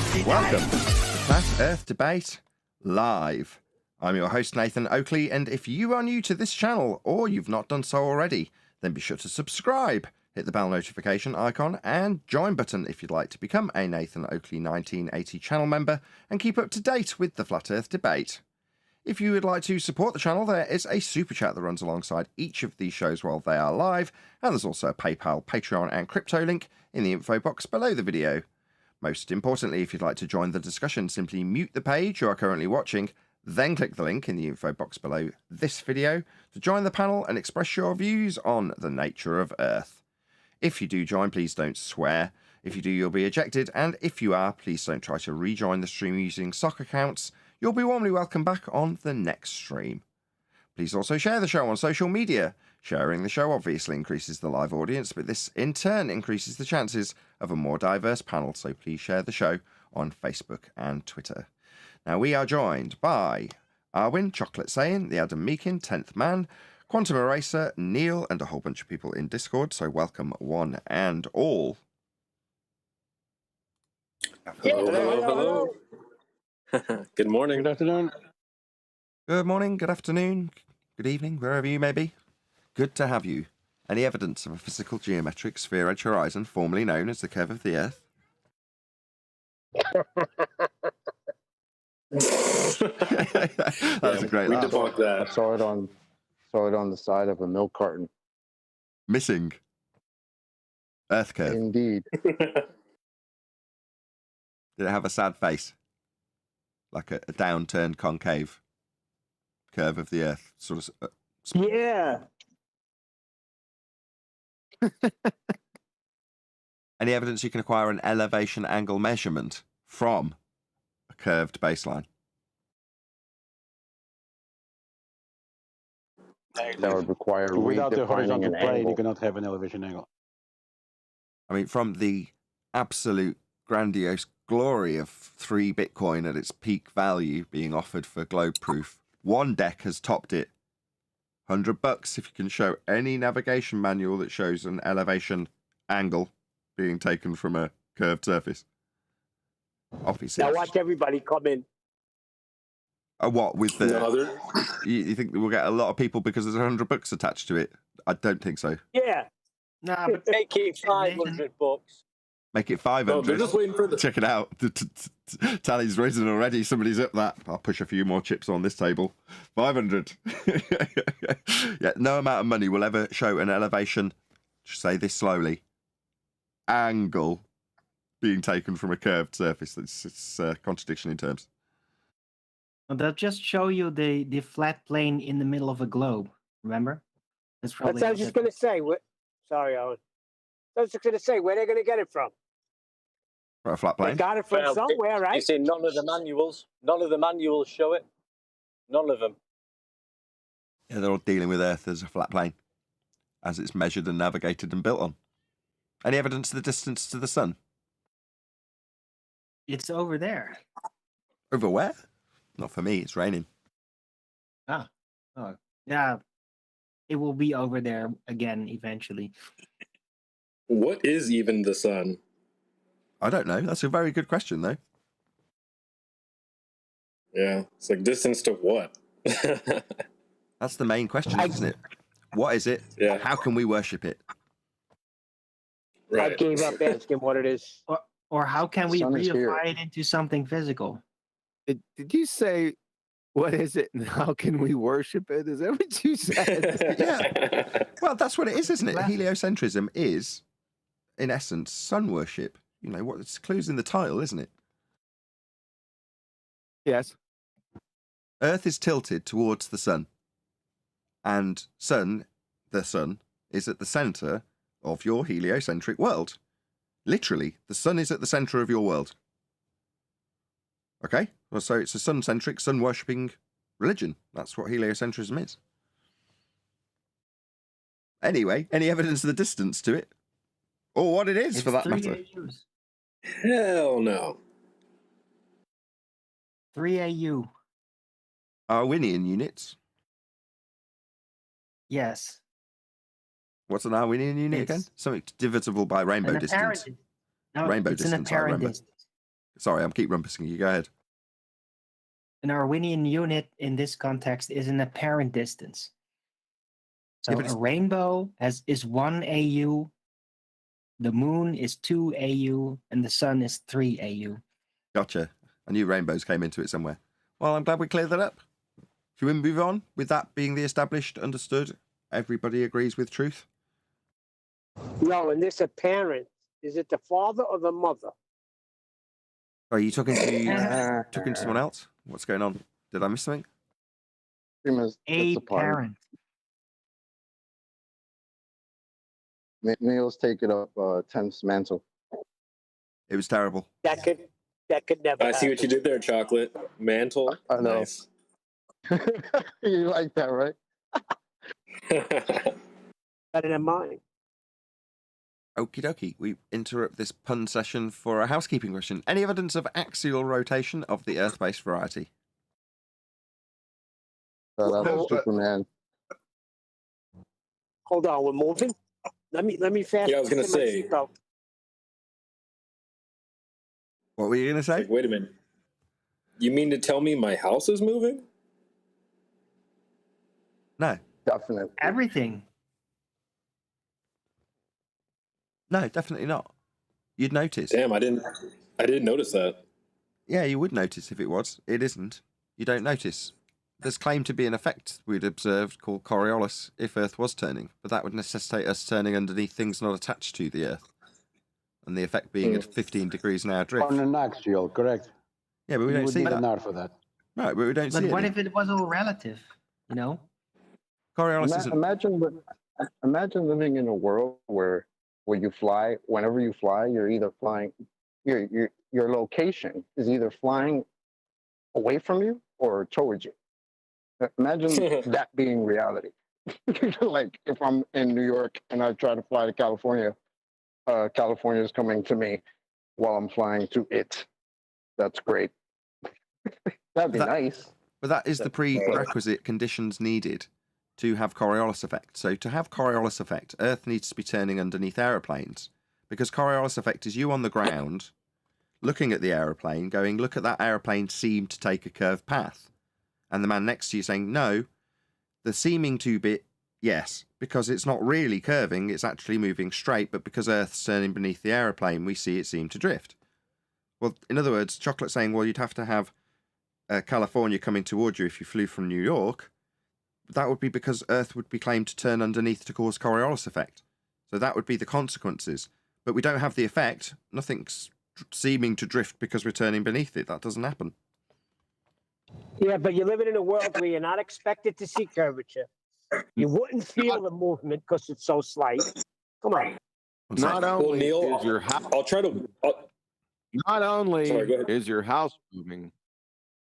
Welcome to Flat Earth Debate Live. I'm your host, Nathan Oakley, and if you are new to this channel, or you've not done so already, then be sure to subscribe, hit the bell notification icon, and join button if you'd like to become a Nathan Oakley 1980 channel member and keep up to date with the Flat Earth Debate. If you would like to support the channel, there is a super chat that runs alongside each of these shows while they are live, and there's also a PayPal, Patreon, and crypto link in the info box below the video. Most importantly, if you'd like to join the discussion, simply mute the page you are currently watching, then click the link in the info box below this video to join the panel and express your views on the nature of Earth. If you do join, please don't swear. If you do, you'll be ejected, and if you are, please don't try to rejoin the stream using sock accounts. You'll be warmly welcome back on the next stream. Please also share the show on social media. Sharing the show obviously increases the live audience, but this in turn increases the chances of a more diverse panel, so please share the show on Facebook and Twitter. Now, we are joined by Arwin, Chocolate Saiyan, the Adam Meekin, 10th Man, Quantum Eraser, Neil, and a whole bunch of people in Discord, so welcome one and all. Hello. Good morning. Good afternoon. Good morning, good afternoon, good evening, wherever you may be. Good to have you. Any evidence of a physical geometric sphere-edge horizon, formerly known as the curve of the Earth? That was a great We laugh. debunked that. I saw it on the side of a milk carton. Missing. Earth curve. Indeed. Did it have a sad face? Like a downturned concave curve of the Earth, sort of. Yeah. Any evidence you can acquire an elevation angle measurement from a curved baseline? That would require Without the redefining horizontal an plane, angle. you cannot have an elevation angle. I mean, from the absolute grandiose glory of 3 Bitcoin at its peak value being offered for globe proof, one deck has topped it. $100 if you can show any navigation manual that shows an elevation angle being taken from a curved surface. Obviously. Now watch everybody come in. What with the? No, you think we'll get a lot of people because there's $100 attached to it? I don't think so. Yeah. Nah, but Make it $500. Make it no, 500. they're just waiting for the. Check it out. The tally's risen already. Somebody's up that. I'll push a few more chips on this table. 500. Yeah, no amount of money will ever show an elevation, just say this slowly, angle being taken from a curved surface. It's a contradiction in terms. they'll just show you the flat plane in the middle of a globe. Remember? That's That's what I was just going to say. Sorry, Owen. I was just going to say, where they're going to get it from? For a flat They plane. got it from somewhere, right? You see, none of the manuals show it. None of them. Yeah, they're all dealing with Earth as a flat plane, as it's measured and navigated and built on. Any evidence of the distance to the sun? It's over there. Over where? Not for me. It's raining. Oh, yeah. It will be over there again eventually. What is even the sun? I don't know. That's a very good question, though. Yeah, it's like distance to what? That's the main question, isn't it? What is it? Yeah. How can we worship it? I Right. gave up asking what it is. Or how can we Sun is here. reify it into something physical? Did you say, what is it and how can we worship it? Is that what you said? Yeah. Well, that's what it is, isn't it? Right. Heliocentrism is, in essence, sun worship. You know, what it's clues in the title, isn't it? Yes. Earth is tilted towards the sun. And the sun, is at the centre of your heliocentric world. Literally, the sun is at the centre of your world. Okay? Well, so it's a sun-centric, sun-worshipping religion. That's what heliocentrism is. Anyway, any evidence of the distance to it? Or what it is, It's for that 3 matter? AUs. Hell no. 3 AU. Arwinian units. Yes. What's an Arwinian unit It's again? Something divisible by rainbow An distance. apparent. No, Rainbow it's an distance, I apparent remember. distance. Sorry, I'm keep rumpusing you. Go ahead. An Arwinian unit in this context is an apparent distance. So Yeah, but a it's- rainbow is 1 AU, the moon is 2 AU, and the sun is 3 AU. Gotcha. I knew rainbows came into it somewhere. Well, I'm glad we cleared that up. Should we move on? With that being the established, understood, everybody agrees with truth? No, and this apparent, is it the father or the mother? Are you talking to someone else? What's going on? Did I miss something? A parent. Neil's taking up Ten's mantle. It was terrible. That could never I see what you did there, chocolate. Mantle. I know. Nice. You like that, right? better than mine. Okie dokie. We interrupt this pun session for a housekeeping question. Any evidence of axial rotation of the Earth-based variety? That's Well, Superman. Hold on, we're moving. Let me fast. Yeah, I was gonna put my say. seatbelt. What were you going to say? Like, wait a minute. You mean to tell me my house is moving? No. Definitely. Everything. No, definitely not. You'd notice. Damn, I didn't notice that. Yeah, you would notice if it was. It isn't. You don't notice. There's claimed to be an effect we'd observed called Coriolis if Earth was turning, but that would necessitate us turning underneath things not attached to the Earth. And the effect being at 15 degrees an hour drift. On an axial, correct? Yeah, but we You don't would see need that. an hour for that. Right, but we don't But see what it. if it was all relative? You know? Coriolis isn't. Imagine living in a world where you fly. Whenever you fly, you're either flying. Your location is either flying away from you or towards you. Imagine that being reality. Like if I'm in New York and I try to fly to California, California is coming to me while I'm flying to it. That's great. That'd be nice. But that is the prerequisite conditions needed to have Coriolis effect. So to have Coriolis effect, Earth needs to be turning underneath aeroplanes, because Coriolis effect is you on the ground looking at the aeroplane going, look at that aeroplane seem to take a curved path. And the man next to you saying, no, the seeming to bit, yes, because it's not really curving, it's actually moving straight, but because Earth's turning beneath the aeroplane, we see it seem to drift. Well, in other words, Chocolate saying, well, you'd have to have California coming towards you if you flew from New York. That would be because Earth would be claimed to turn underneath to cause Coriolis effect. So that would be the consequences. But we don't have the effect. Nothing's seeming to drift because we're turning beneath it. That doesn't happen. Yeah, but you're living in a world where you're not expected to see curvature. You wouldn't feel the movement because it's so slight. Come on. Not only Neil, is your house, I'll try to. not only Sorry, go ahead. is your house moving,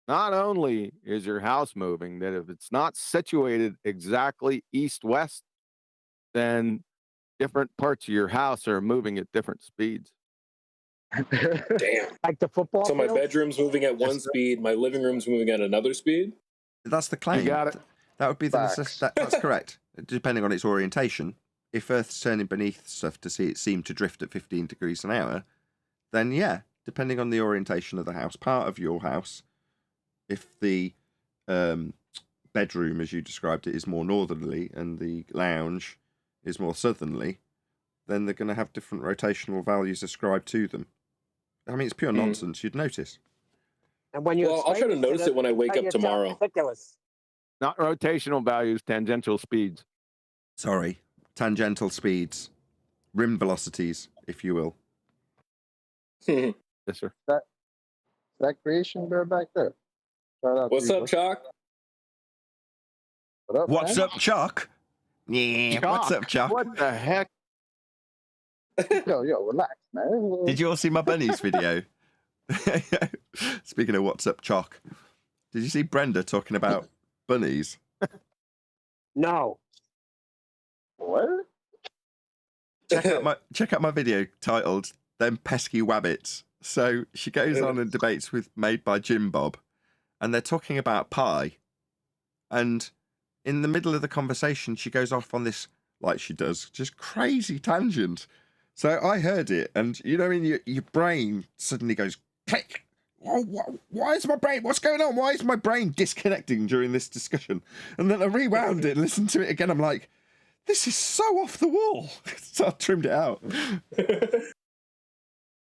not only is your house moving, that if it's not situated exactly east-west, then different parts of your house are moving at different speeds. Damn. Like the football So my field? bedroom's moving at one speed, my living room's moving at another speed. That's the claim. You got it. That would be the Facts. that's correct. Depending on its orientation. If Earth's turning beneath stuff to see it seem to drift at 15 degrees an hour, then yeah, depending on the orientation of the house, part of your house, if the bedroom, as you described it, is more northerly and the lounge is more southerly, then they're going to have different rotational values ascribed to them. I mean, it's pure nonsense. You'd notice. And when you Well, I'll try to explain notice them, it when I wake tell up yourself tomorrow. Ridiculous. Not rotational values, tangential speeds. Sorry, tangential speeds, rim velocities, if you will. Yes, sir. That creation bear back there. Shout out What's to you, up, Chalk? What up, What's man? up, Chuck? Yeah, what's up, Chuck? What the heck? Yo, relax, man. Did you all see my bunnies video? Speaking of what's up, Chuck, did you see Brenda talking about bunnies? No. What? Check out my video titled "Them Pesky Wabbits." So she goes on and debates with Made by Jim Bob, and they're talking about pie. And in the middle of the conversation, she goes off on this, like she does, just crazy tangent. So I heard it, and you know, in your brain suddenly goes click. Why is my brain? What's going on? Why is my brain disconnecting during this discussion? And then I rewound it and listened to it again. I'm like, this is so off the wall. So I trimmed it out.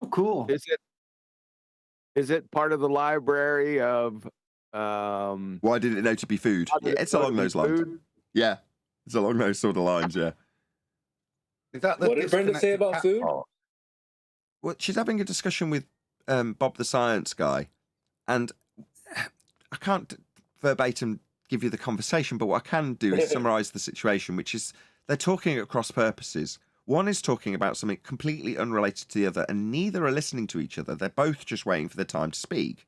Oh, cool. Is it part of the library of Why did it know to be food? Yeah, it's along those lines. food? Yeah, it's along those sort of lines. Yeah. Is that the What did Brenda say disconnected about cat food? part? Well, she's having a discussion with Bob the Science Guy, and I can't verbatim give you the conversation, but what I can do is summarize the situation, which is they're talking at cross purposes. One is talking about something completely unrelated to the other, and neither are listening to each other. They're both just waiting for the time to speak.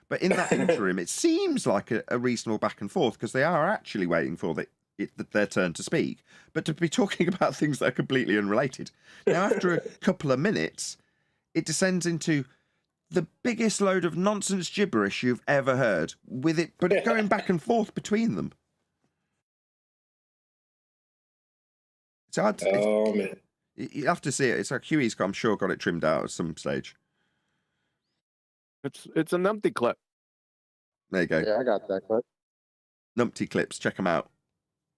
But in that interim, it seems like a reasonable back and forth because they are actually waiting for their turn to speak, but to be talking about things that are completely unrelated. Now, after a couple of minutes, it descends into the biggest load of nonsense gibberish you've ever heard, with it, but going back and forth between them. It's hard to, Oh man. you have to see it. It's like Huey's, I'm sure, got it trimmed out at some stage. It's a numpty clip. There you go. Yeah, I got that clip. Numpty clips, check them out.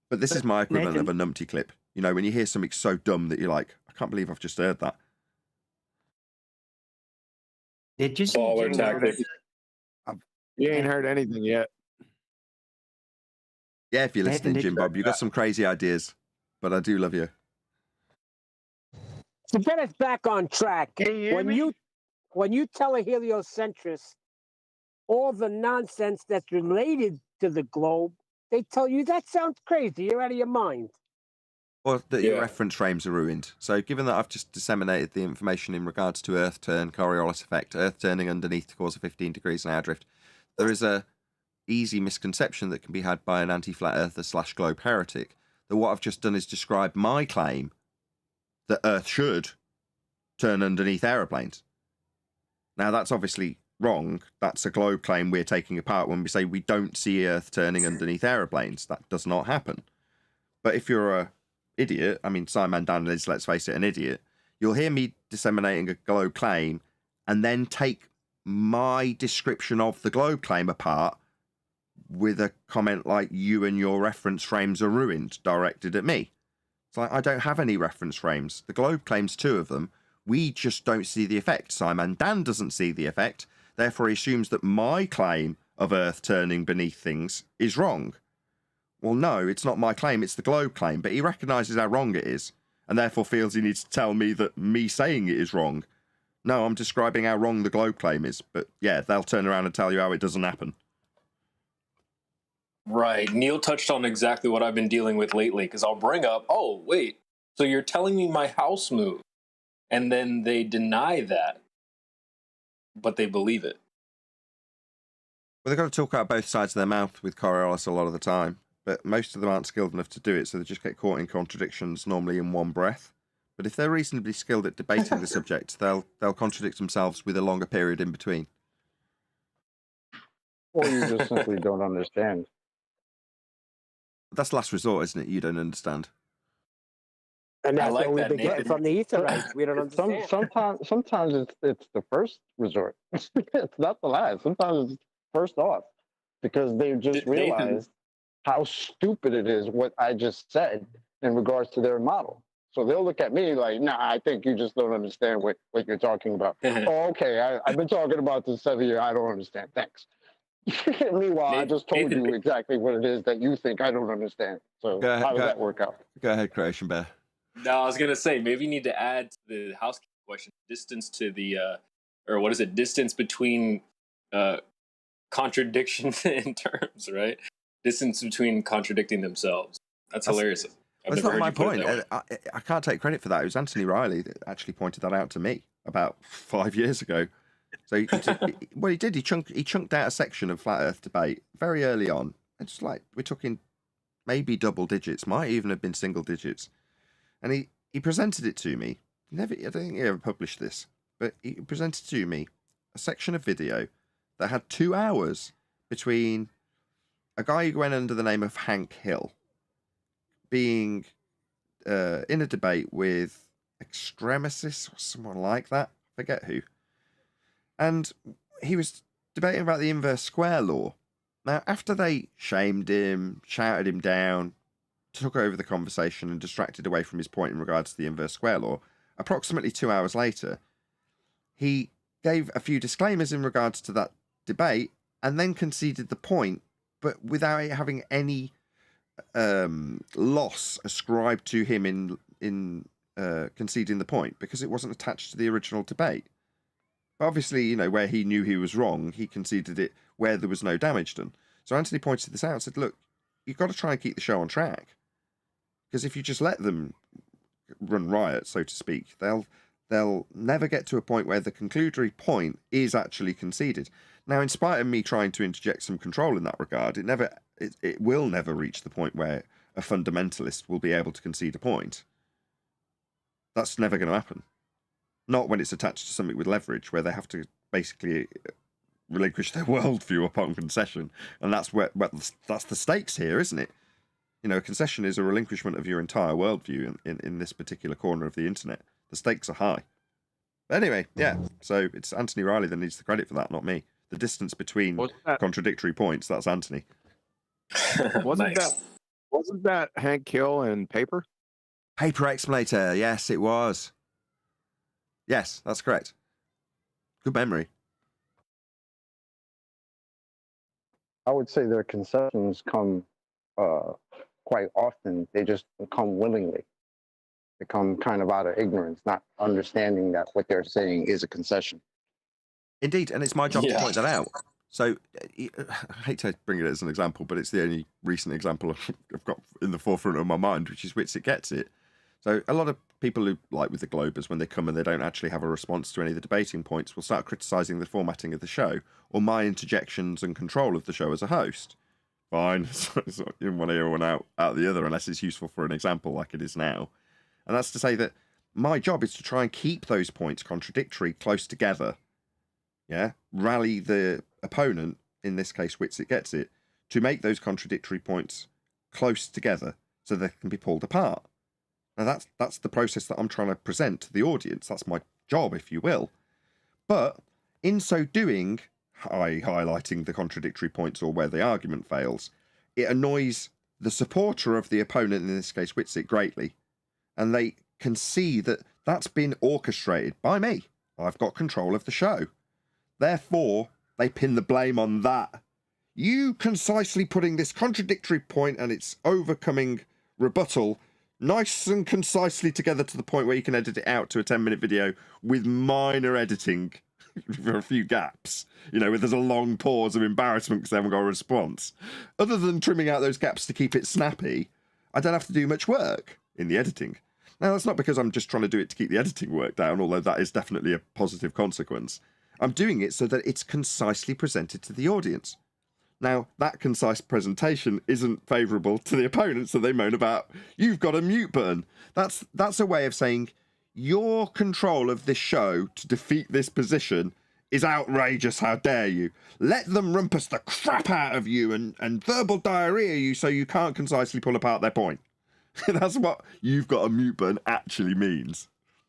But this is my equivalent of a numpty clip. You know, when you hear something so dumb that you're like, I can't believe I've just heard that. Did you see Baller Jim tactic. Bob's- You ain't heard anything yet. Yeah, if you're Nathan, listening, did Jim you- Bob, you've got some crazy ideas, but I do love you. To get us back on track, Can you hear when me? you tell a heliocentrist all the nonsense that's related to the globe, they tell you that sounds crazy. You're out of your mind. Or that your Yeah. reference frames are ruined. So given that I've just disseminated the information in regards to Earth turn, Coriolis effect, Earth turning underneath to cause a 15 degrees an hour drift, there is a easy misconception that can be had by an anti-flat earther / globe heretic that what I've just done is describe my claim that Earth should turn underneath aeroplanes. Now that's obviously wrong. That's a globe claim we're taking apart when we say we don't see Earth turning underneath aeroplanes. That does not happen. But if you're a idiot, I mean, Simon Dan is, let's face it, an idiot, you'll hear me disseminating a globe claim and then take my description of the globe claim apart with a comment like, you and your reference frames are ruined, directed at me. It's like, I don't have any reference frames. The globe claims 2 of them. We just don't see the effect. Simon Dan doesn't see the effect. Therefore, he assumes that my claim of Earth turning beneath things is wrong. Well, no, it's not my claim, it's the globe claim, but he recognises how wrong it is, and therefore feels he needs to tell me that me saying it is wrong. No, I'm describing how wrong the globe claim is, but yeah, they'll turn around and tell you how it doesn't happen. Right. Neil touched on exactly what I've been dealing with lately because I'll bring up, oh, wait, so you're telling me my house moved. And then they deny that, but they believe it. Well, they've got to talk out both sides of their mouth with Coriolis a lot of the time, but most of them aren't skilled enough to do it, so they just get caught in contradictions normally in one breath. But if they're reasonably skilled at debating the subject, they'll contradict themselves with a longer period in between. Or you just simply don't understand. That's last resort, isn't it? You don't understand. And I that's like what we've that, been getting Nathan. from the Etherites. We don't understand. Sometimes it's the first resort. It's not the last. Sometimes it's first off because they just Nathan. realized how stupid it is what I just said in regards to their model. So they'll look at me like, nah, I think you just don't understand what you're talking about. Oh, okay, I've been talking about this 7 years. I don't understand. Thanks. Meanwhile, I just told Nathan- you exactly what it is that you think I don't understand. So Go ahead, how does go- that work out? Go ahead, Creation Bear. No, I was going to say, maybe you need to add to the housekeeping question, distance to the, or what is it, distance between contradiction in terms, right? Distance between contradicting themselves. That's hilarious. I've That's never not heard my you put it point. that way. I can't take credit for that. It was Anthony Riley that actually pointed that out to me about 5 years ago. So what he did, he chunked out a section of flat Earth debate very early on. It's like we're talking maybe double digits, might even have been single digits. And he presented it to me. I don't think he ever published this, but he presented to me a section of video that had 2 hours between a guy who went under the name of Hank Hill being in a debate with Extremesis or someone like that. Forget who. And he was debating about the inverse square law. Now, after they shamed him, shouted him down, took over the conversation and distracted away from his point in regards to the inverse square law, approximately 2 hours later, he gave a few disclaimers in regards to that debate and then conceded the point, but without it having any loss ascribed to him in conceding the point, because it wasn't attached to the original debate. But obviously, where he knew he was wrong, he conceded it where there was no damage done. So Anthony pointed this out and said, look, you've got to try and keep the show on track. Because if you just let them run riot, so to speak, they'll never get to a point where the conclusory point is actually conceded. Now, in spite of me trying to interject some control in that regard, it will never reach the point where a fundamentalist will be able to concede a point. That's never going to happen. Not when it's attached to something with leverage, where they have to basically relinquish their worldview upon concession, and that's that's the stakes here, isn't it? A concession is a relinquishment of your entire worldview in this particular corner of the internet. The stakes are high. But anyway, yeah. So it's Anthony Riley that needs the credit for that, not me. The distance between contradictory points, that's Anthony. Wasn't that Hank Hill in Paper? Paper Explainer, yes, it was. Yes, that's correct. Good memory. I would say their concessions come quite often. They just come willingly. They come kind of out of ignorance, not understanding that what they're saying is a concession. Indeed, and it's my job to point that out. So, I hate to bring it as an example, but it's the only recent example I've got in the forefront of my mind, which is Witsit Gets It. So a lot of people who, like with the Globers, when they come and they don't actually have a response to any of the debating points, will start criticising the formatting of the show or my interjections and control of the show as a host. Fine, so you don't want to hear one out the other unless it's useful for an example like it is now. And that's to say that my job is to try and keep those points contradictory close together. Yeah, rally the opponent, in this case Witsit Gets It, to make those contradictory points close together so they can be pulled apart. Now that's the process that I'm trying to present to the audience. That's my job, if you will. But in so doing, highlighting the contradictory points or where the argument fails, it annoys the supporter of the opponent, in this case Witsit, greatly. And they can see that that's been orchestrated by me. I've got control of the show. Therefore, they pin the blame on that. You concisely putting this contradictory point and its overcoming rebuttal nice and concisely together to the point where you can edit it out to a 10-minute video with minor editing for a few gaps, where there's a long pause of embarrassment because they haven't got a response. Other than trimming out those gaps to keep it snappy, I don't have to do much work in the editing. Now, that's not because I'm just trying to do it to keep the editing work down, although that is definitely a positive consequence. I'm doing it so that it's concisely presented to the audience. Now, that concise presentation isn't favourable to the opponent, so they moan about, you've got a mute button. That's a way of saying, your control of this show to defeat this position is outrageous, how dare you. Let them rumpus the crap out of you and verbal diarrhea you so you can't concisely pull apart their point. That's what you've got a mute button actually means.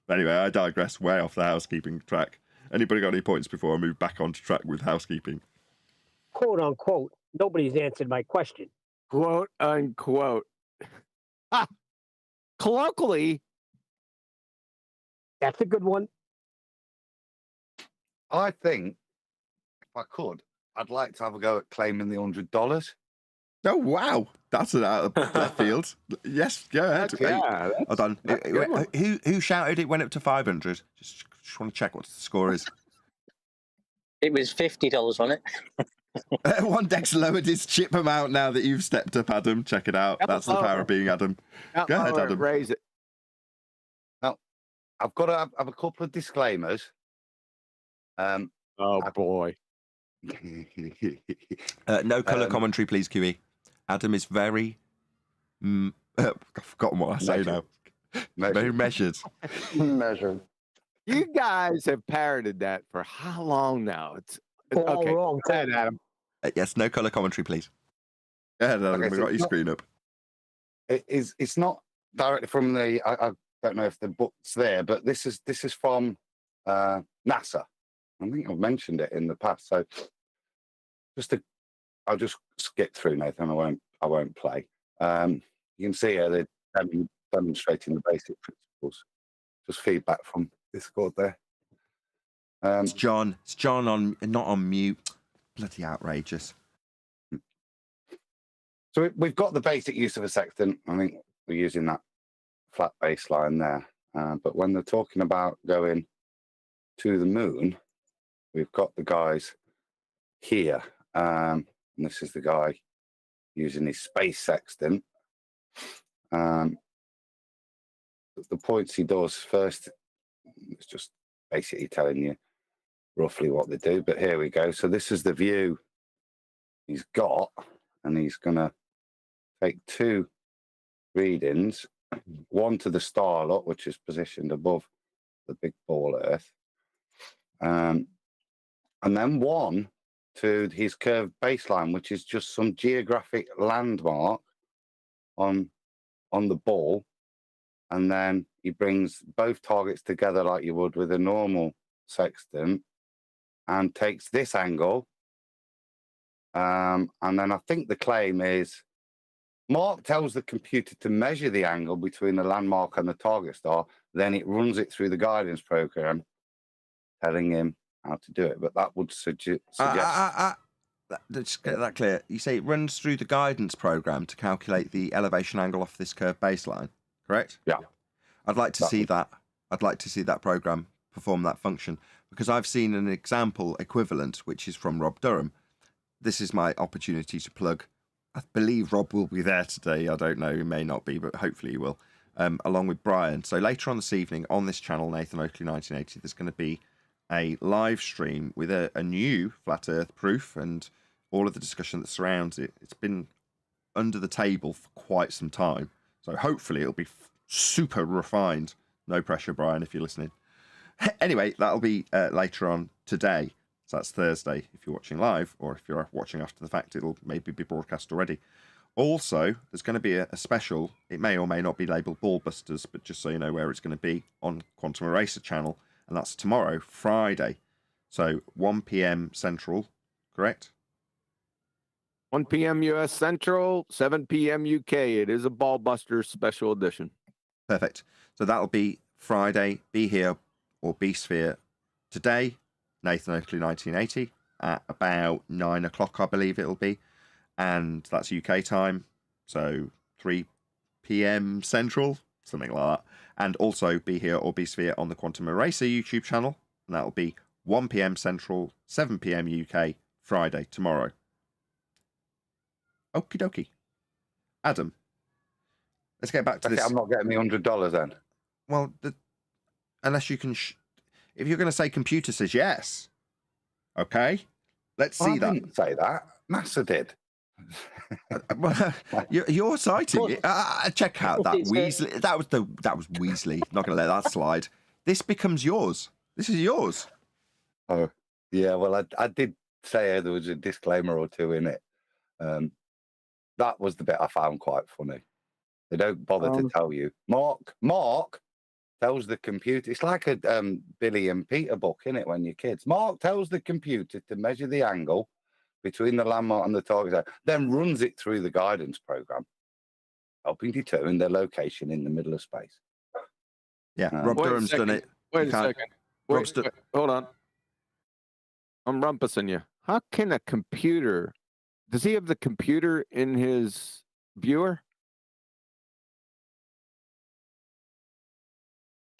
Anyway, I digress way off the housekeeping track. Anybody got any points before I move back onto track with housekeeping? Quote unquote, nobody's answered my question. Quote unquote. Colloquially. That's a good one. I think, if I could, I'd like to have a go at claiming the $100. Oh, wow. That's out of left field. Yes, go ahead. Yeah. Hold on. Who shouted it went up to 500? Just want to check what the score is. It was $50 on it. One Dex lowered his chip amount now that you've stepped up, Adam. Check it out. That's the power of being Adam. Go ahead, Adam. Raise it. Now, I've got to have a couple of disclaimers. Boy. No colour commentary, please, QE. Adam is very... I've forgotten what I say now. Very measured. Measured. You guys have parroted that for how long now? It's All okay. wrong. Go ahead, Adam. Yes, no colour commentary, please. Go ahead, Adam. Okay, We've got your screen up. It's not directly from the... I don't know if the book's there, but this is from NASA. I think I've mentioned it in the past. So I'll just skip through, Nathan. I won't play. You can see here they're demonstrating the basic principles. Just feedback from Discord there. It's John. It's John on not on mute. Bloody outrageous. So we've got the basic use of a sextant. I think we're using that flat baseline there. But when they're talking about going to the moon, we've got the guys here. And this is the guy using his space sextant. The points he does first, it's just basically telling you roughly what they do. But here we go. So this is the view he's got, and he's going to take 2 readings, one to the starlet, which is positioned above the big ball Earth, and then one to his curved baseline, which is just some geographic landmark on the ball. And then he brings both targets together like you would with a normal sextant and takes this angle. And then I think the claim is Mark tells the computer to measure the angle between the landmark and the target star. Then it runs it through the guidance program, telling him how to do it. But that would suggest... Let's get that clear. You say it runs through the guidance program to calculate the elevation angle off this curved baseline, correct? Yeah. I'd like to see that. I'd like to see that program perform that function, because I've seen an example equivalent, which is from Rob Durham. This is my opportunity to plug. I believe Rob will be there today. I don't know. He may not be, but hopefully he will, along with Brian. So later on this evening on this channel, Nathan Oakley 1980, there's going to be a live stream with a new flat earth proof and all of the discussion that surrounds it. It's been under the table for quite some time, so hopefully it'll be super refined. No pressure, Brian, if you're listening. Anyway, that'll be later on today. So that's Thursday if you're watching live, or if you're watching after the fact, it'll maybe be broadcast already. Also, there's going to be a special, it may or may not be labelled Ballbusters, but just so you know where it's going to be, on Quantum Eraser channel. And that's tomorrow, Friday. So 1 p.m. Central, correct? 1 p.m. US Central, 7 p.m. UK. It is a Ballbusters special edition. Perfect. So that'll be Friday. Be here or be Sphere today. Nathan Oakley 1980 at about 9 o'clock, I believe it'll be. And that's UK time. So 3 p.m. Central, something like that. And also be here or be Sphere on the Quantum Eraser YouTube channel. And that'll be 1 p.m. Central, 7 p.m. UK, Friday, tomorrow. Okie dokie. Adam, let's get back to this. I'm not getting me $100 then. Well, unless you can... if you're going to say computer says yes, okay, let's see that. I didn't say that. NASA did. Well, you're citing it. Check out that Weasley. That was Weasley. Not going to let that slide. This becomes yours. This is yours. Oh, yeah. Well, I did say there was a disclaimer or two in it. That was the bit I found quite funny. They don't bother to tell you. Mark tells the computer. It's like a Billy and Peter book, isn't it? When you're kids, Mark tells the computer to measure the angle between the landmark and the target, then runs it through the guidance program, helping determine their location in the middle of space. Yeah, Rob Durham's done it. Wait a second. Wait, hold on. I'm rumpusing you. How can a computer... Does he have the computer in his viewer?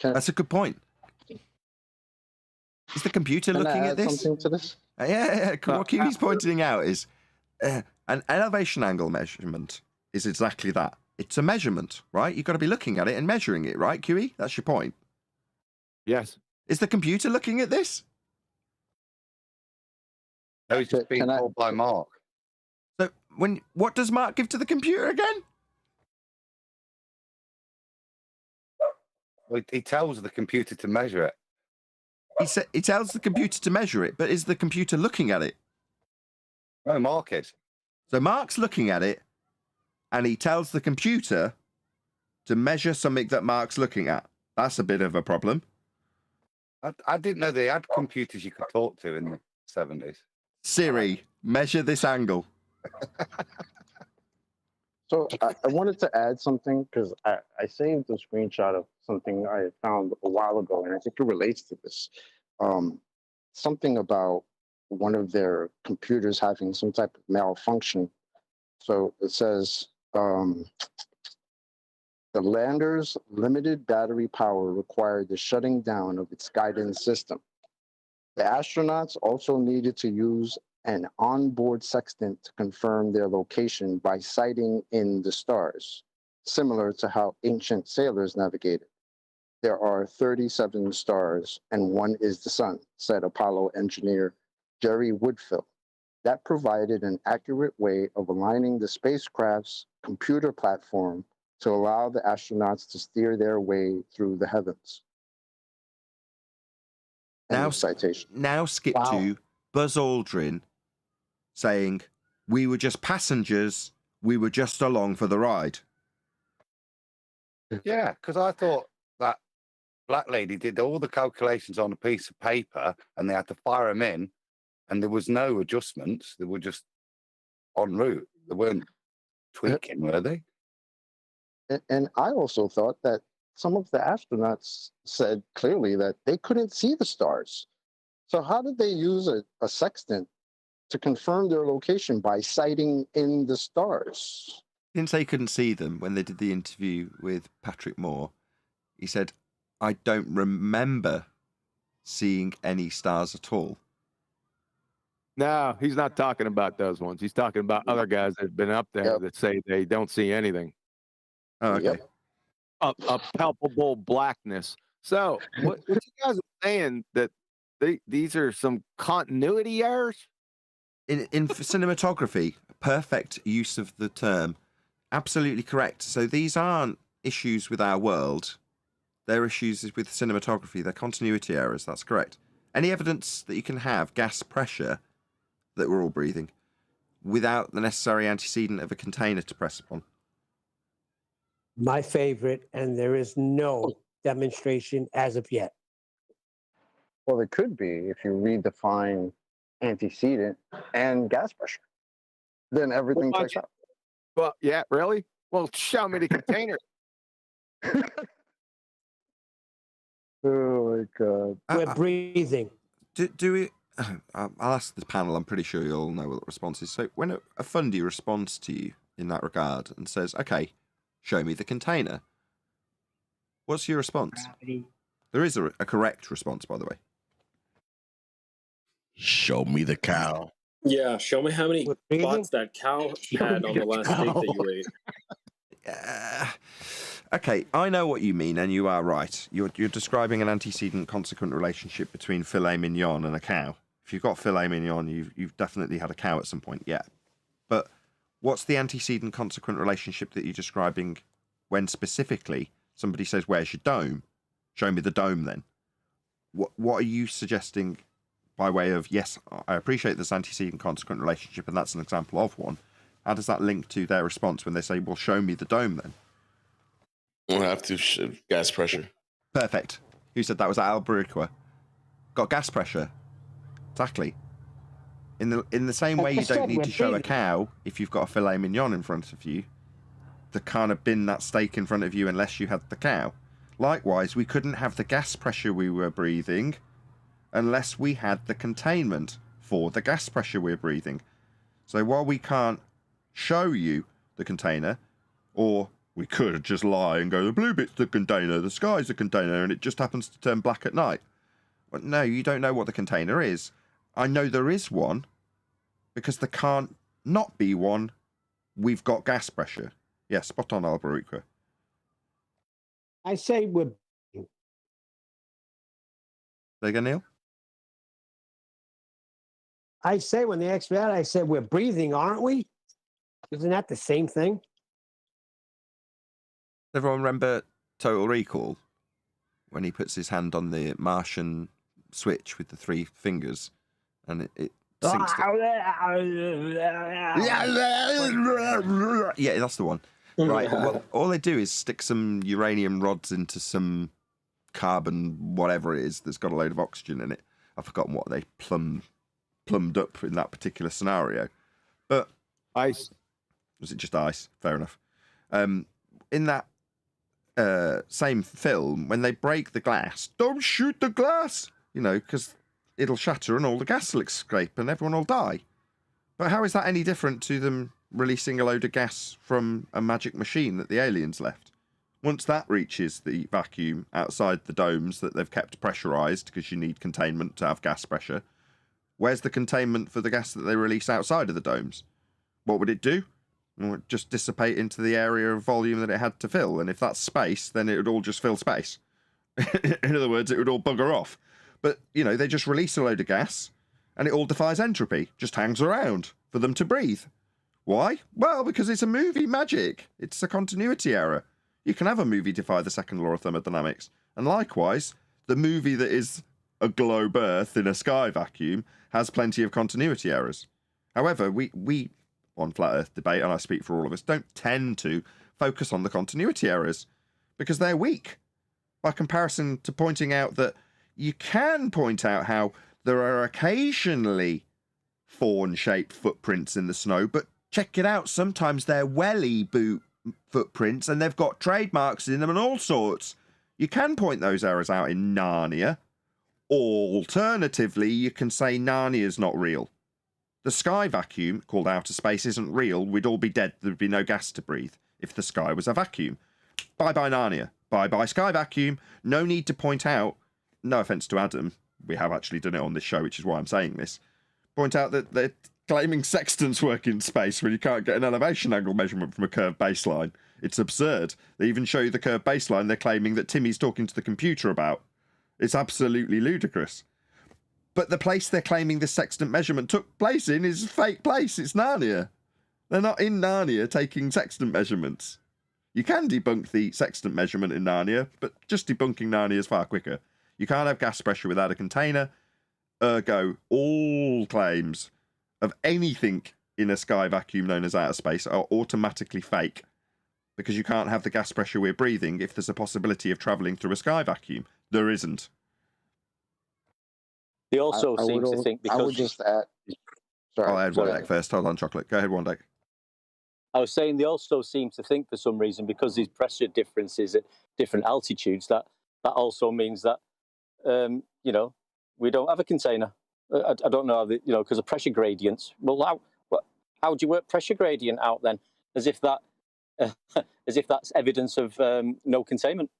That's a good point. Is the computer looking at this? Something to this? Yeah. What Kiwi's pointing out is an elevation angle measurement is exactly that. It's a measurement, right? You've got to be looking at it and measuring it, right, Kiwi? That's your point. Yes. Is the computer looking at this? No, he's just being told by Mark. So what does Mark give to the computer again? Well, he tells the computer to measure it. He tells the computer to measure it, but is the computer looking at it? No, Mark is. So Mark's looking at it, and he tells the computer to measure something that Mark's looking at. That's a bit of a problem. I didn't know they had computers you could talk to in the 70s. Siri, measure this angle. So I wanted to add something because I saved a screenshot of something I had found a while ago, and I think it relates to this. Something about one of their computers having some type of malfunction. So it says the lander's limited battery power required the shutting down of its guidance system. The astronauts also needed to use an onboard sextant to confirm their location by sighting in the stars, similar to how ancient sailors navigated. There are 37 stars, and one is the sun, said Apollo engineer Jerry Woodfill. That provided an accurate way of aligning the spacecraft's computer platform to allow the astronauts to steer their way through the heavens. End Now, of citation. now skip Wow. to Buzz Aldrin saying, "We were just passengers. We were just along for the ride." Yeah, because I thought that black lady did all the calculations on a piece of paper and they had to fire them in, and there was no adjustments. They were just en route. They weren't tweaking, were they? And I also thought that some of the astronauts said clearly that they couldn't see the stars. So how did they use a sextant to confirm their location by sighting in the stars? Didn't say he couldn't see them when they did the interview with Patrick Moore. He said, "I don't remember seeing any stars at all." No, he's not talking about those ones. He's talking about other guys that have been up there Yep. that say they don't see anything. Oh, okay. Yep. A palpable blackness. So what you guys are saying that these are some continuity errors? In cinematography, perfect use of the term. Absolutely correct. So these aren't issues with our world. They're issues with cinematography. They're continuity errors. That's correct. Any evidence that you can have gas pressure that we're all breathing without the necessary antecedent of a container to press upon? My favorite, and there is no demonstration as of yet. Well, it could be if you redefine antecedent and gas pressure. Then everything Well, checks out. Well, yeah, really? Well, show me the container. Oh my God. We're breathing. Do we? I'll ask the panel. I'm pretty sure you all know what the response is. So when a fundy responds to you in that regard and says, "Okay, show me the container," what's your response? Gravity. There is a correct response, by the way. Show me the cow. Yeah, show me how many We're breathing. spots that cow had on the last steak that you ate. Okay, I know what you mean, and you are right. You're describing an antecedent-consequent relationship between filet mignon and a cow. If you've got filet mignon, you've definitely had a cow at some point, yeah. But what's the antecedent-consequent relationship that you're describing when specifically somebody says, "Where's your dome? Show me the dome then." What are you suggesting by way of, yes, I appreciate this antecedent-consequent relationship, and that's an example of one. How does that link to their response when they say, "Well, show me the dome then"? We'll have to gas pressure. Perfect. Who said that? Was that Albariqua? Got gas pressure. Exactly. In the same way, you don't need to show a cow if you've got a filet mignon in front of you to kind of bin that steak in front of you unless you had the cow. Likewise, we couldn't have the gas pressure we were breathing unless we had the containment for the gas pressure we're breathing. So while we can't show you the container, or we could just lie and go, "The blue bit's the container, the sky's the container, and it just happens to turn black at night." But no, you don't know what the container is. I know there is one, because there can't not be one. We've got gas pressure. Yeah, spot on, Albariqua. I say we're. There you go, Neil. I say when they ask me that, I said we're breathing, aren't we? Isn't that the same thing? Everyone remember Total Recall? When he puts his hand on the Martian switch with the 3 fingers and it sinks yeah, that's the one. Right. Well, all they do is stick some uranium rods into some carbon, whatever it is, that's got a load of oxygen in it. I've forgotten what they plumbed up in that particular scenario. But Ice. was it just ice? Fair enough. In that same film, when they break the glass, don't shoot the glass, because it'll shatter and all the gas will escape and everyone will die. But how is that any different to them releasing a load of gas from a magic machine that the aliens left? Once that reaches the vacuum outside the domes that they've kept pressurized, because you need containment to have gas pressure, where's the containment for the gas that they release outside of the domes? What would it do? Well, it would just dissipate into the area of volume that it had to fill. And if that's space, then it would all just fill space. In other words, it would all bugger off. But, they just release a load of gas and it all defies entropy, just hangs around for them to breathe. Why? Well, because it's a movie magic. It's a continuity error. You can have a movie defy the second law of thermodynamics. And likewise, the movie that is a globe Earth in a sky vacuum has plenty of continuity errors. However, we on Flat Earth Debate, and I speak for all of us, don't tend to focus on the continuity errors because they're weak. By comparison to pointing out that you can point out how there are occasionally fawn-shaped footprints in the snow, but check it out, sometimes they're welly boot footprints and they've got trademarks in them and all sorts. You can point those errors out in Narnia. Alternatively, you can say Narnia's not real. The sky vacuum, called outer space, isn't real. We'd all be dead. There'd be no gas to breathe if the sky was a vacuum. Bye-bye Narnia. Bye-bye sky vacuum. No need to point out, no offence to Adam, we have actually done it on this show, which is why I'm saying this, point out that they're claiming sextants work in space when you can't get an elevation angle measurement from a curved baseline. It's absurd. They even show you the curved baseline they're claiming that Timmy's talking to the computer about. It's absolutely ludicrous. But the place they're claiming this sextant measurement took place in is a fake place. It's Narnia. They're not in Narnia taking sextant measurements. You can debunk the sextant measurement in Narnia, but just debunking Narnia is far quicker. You can't have gas pressure without a container. Ergo, all claims of anything in a sky vacuum known as outer space are automatically fake, because you can't have the gas pressure we're breathing if there's a possibility of travelling through a sky vacuum. There isn't. They also seem to think because... I would just add... Sorry. I'll add Wandek first. Hold on, Chocolate. Go ahead, Wandek. I was saying they also seem to think for some reason, because these pressure differences at different altitudes, that also means that, we don't have a container. I don't know, because of pressure gradients. Well, how do you work pressure gradient out then? As if that's evidence of no containment.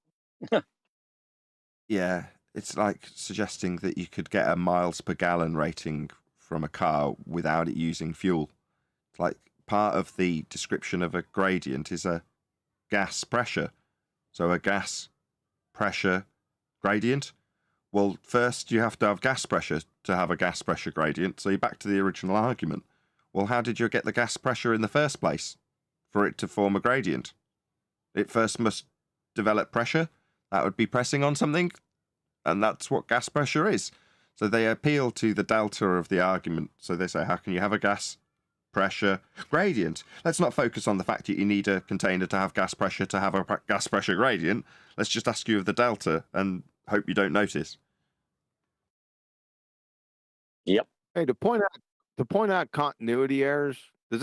Yeah, it's like suggesting that you could get a miles per gallon rating from a car without it using fuel. It's like part of the description of a gradient is a gas pressure. So a gas pressure gradient. Well, first you have to have gas pressure to have a gas pressure gradient. So you're back to the original argument. Well, how did you get the gas pressure in the first place for it to form a gradient? It first must develop pressure. That would be pressing on something. And that's what gas pressure is. So they appeal to the delta of the argument. So they say, how can you have a gas pressure gradient? Let's not focus on the fact that you need a container to have gas pressure to have a gas pressure gradient. Let's just ask you of the delta and hope you don't notice. Yep. Hey, to point out continuity errors, it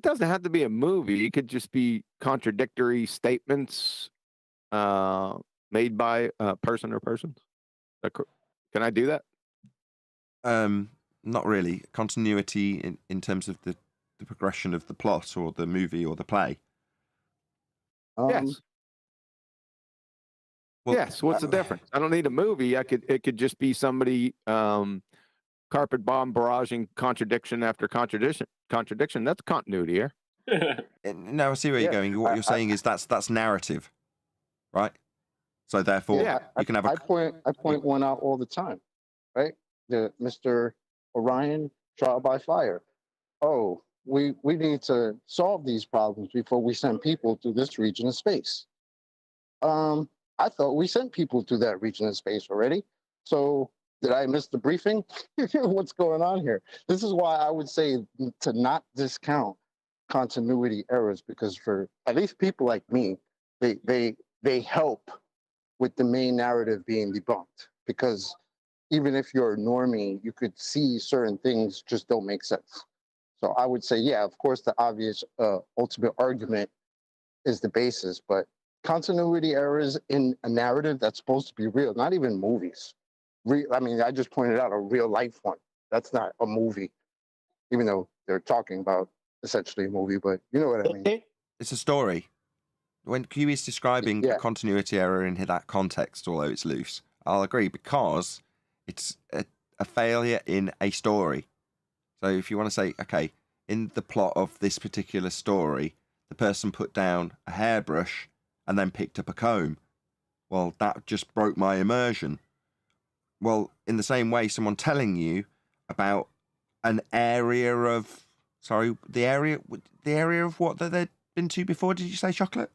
doesn't have to be a movie. It could just be contradictory statements made by a person or persons. Can I do that? Not really. Continuity in terms of the progression of the plot or the movie or the play. Yes. Well, yes. What's the difference? I don't need a movie. It could just be somebody carpet bomb barraging contradiction after contradiction. That's continuity here. No, I see where you're going. What you're saying is that's narrative, right? So therefore, you can have a... I point one out all the time, right? The Mr. Orion trial by fire. Oh, we need to solve these problems before we send people to this region of space. I thought we sent people to that region of space already. So did I miss the briefing? What's going on here? This is why I would say to not discount continuity errors, because for at least people like me, they help with the main narrative being debunked. Because even if you're a normie, you could see certain things just don't make sense. So I would say, yeah, of course, the obvious ultimate argument is the basis, but continuity errors in a narrative that's supposed to be real, not even movies. I mean, I just pointed out a real life one. That's not a movie, even though they're talking about essentially a movie, but you know what I mean. It's a story. When Q is describing Yeah. a continuity error in that context, although it's loose, I'll agree, because it's a failure in a story. So if you want to say, okay, in the plot of this particular story, the person put down a hairbrush and then picked up a comb. Well, that just broke my immersion. Well, in the same way, someone telling you about an area of, the area of what that they'd been to before. Did you say chocolate?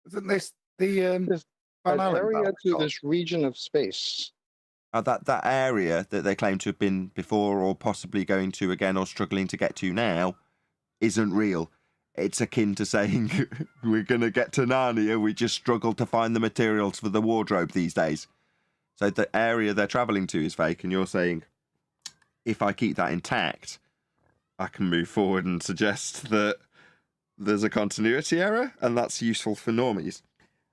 Isn't this the There's Van an Allen area belt, to Scott? this region of space. That area that they claim to have been before or possibly going to again or struggling to get to now isn't real. It's akin to saying we're going to get to Narnia, we just struggle to find the materials for the wardrobe these days. So the area they're travelling to is fake, and you're saying if I keep that intact, I can move forward and suggest that there's a continuity error, and that's useful for normies.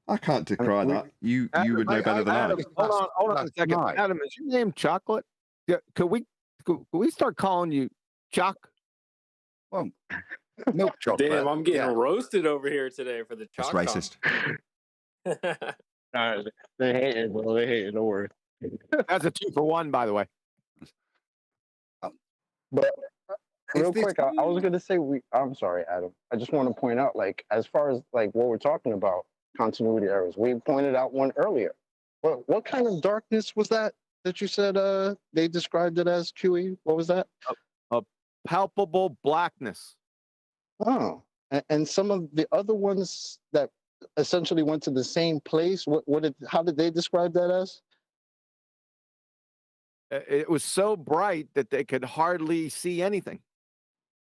I can't decry that. You would know better than I. Adam, hold on a second. night. Adam, is your name Chocolate? Yeah, could we start calling you Chuck? Well, milk chocolate. Damn, I'm getting yeah. roasted over here today for the That's chocolate. racist. They hate it, bro. They hate it. Don't worry. That's a 2-for-1, by the way. But real this- quick, I was gonna say I'm sorry, Adam. I just want to point out, like, as far as like what we're talking about, continuity errors. We pointed out one earlier. What kind of darkness was that you said? They described it as, QE. What was that? Palpable blackness. Oh, and some of the other ones that essentially went to the same place. How did they describe that as? It was so bright that they could hardly see anything.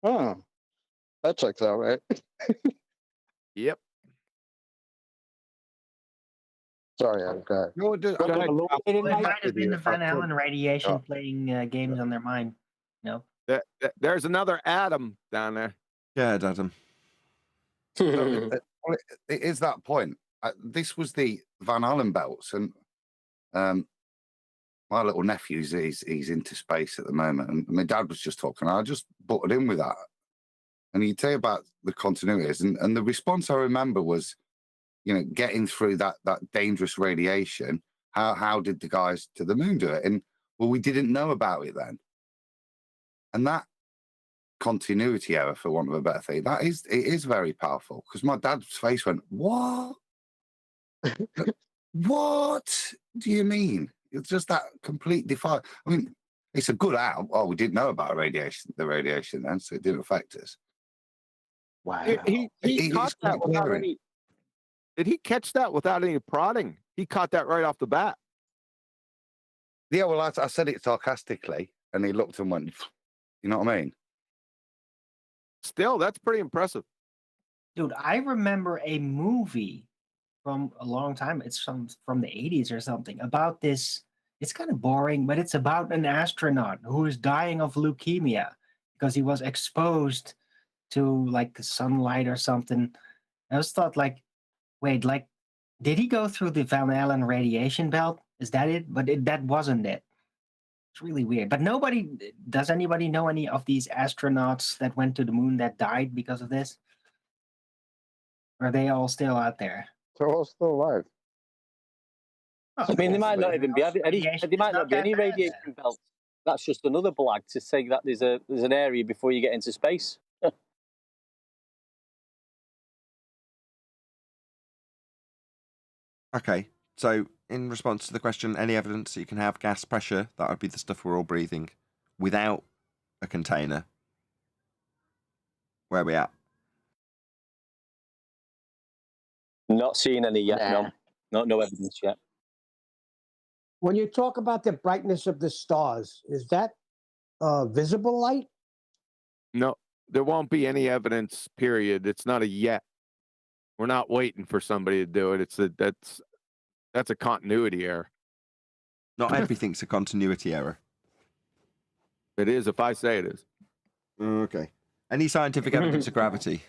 Oh, that checks out, right? Yep. Sorry, Adam. Go ahead. No, Go ahead. Illuminated It night. might have been the Van Allen radiation Oh. playing games on their mind. No. There's another Adam down there. Yeah, Adam. Well, it is that point. This was the Van Allen belts, and my little nephew's he's into space at the moment, and my dad was just talking. I just butted in with that, and he'd tell you about the continuities, and the response I remember was, getting through that dangerous radiation. How did the guys to the moon do it? And well, we didn't know about it then, and that continuity error, for want of a better thing, it is very powerful, because my dad's face went, "What? What do you mean?" It's just that complete defy. I mean, it's a good out. Oh, we didn't know about the radiation then, so it didn't affect us. Wow. He caught It's that quite without glaring. any. Did he catch that without any prodding? He caught that right off the bat. Yeah, well, I said it sarcastically, and he looked and went, "You know what I mean?" Still, that's pretty impressive. Dude, I remember a movie from a long time. It's from the 80s or something about this. It's kind of boring, but it's about an astronaut who is dying of leukemia because he was exposed to like sunlight or something. I just thought, like, wait, like, did he go through the Van Allen radiation belt? Is that it? But that wasn't it. It's really weird. But does anybody know any of these astronauts that went to the moon that died because of this? Are they all still out there? They're all still alive. I mean, they might not even be. Radiation They might is not be that any bad then. radiation belts. That's just another blag to say that there's an area before you get into space. Okay, so in response to the question, any evidence that you can have gas pressure, that would be the stuff we're all breathing, without a container. Where are we at? Not seen any yet. No evidence yet. When you talk about the brightness of the stars, is that visible light? No, there won't be any evidence, period. It's not a yet. We're not waiting for somebody to do it. That's That's a continuity error. Not everything's a continuity error. It is if I say it is. Okay. Any scientific evidence of gravity?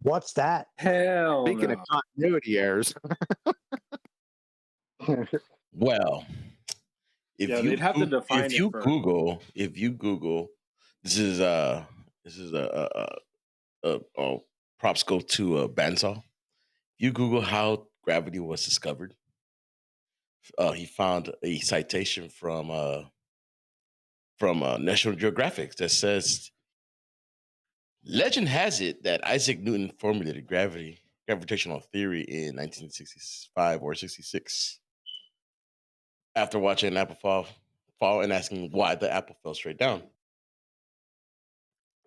What's that? Hell Speaking of continuity errors, Well, if Yeah, you they'd have to define if it you first. Google, this is props go to bandsaw. You Google how gravity was discovered. He found a citation from National Geographic that says, legend has it that Isaac Newton formulated gravitational theory in 1965 or 66 after watching an apple fall and asking why the apple fell straight down.